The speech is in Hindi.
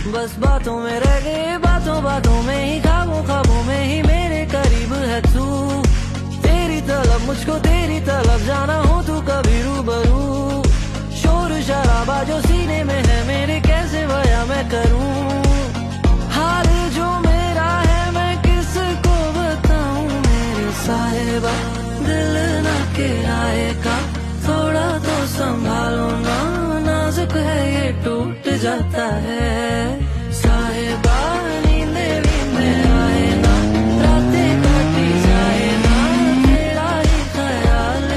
बस बातों में रह गए, बातों बातों में ही, ख्वाबों ख्वाबों में ही मेरे करीब है तू। तेरी तलब मुझको, तेरी तलब जाना हो तू कभी रूबरू। शोर शराबा जो सीने में है मेरे, कैसे बयां मैं करूं। हाल जो मेरा है मैं किसको बताऊं मेरे साहिबा। दिल ना किराएगा, थोड़ा तो संभालो ना, नाजुक है ये टूट जाता है।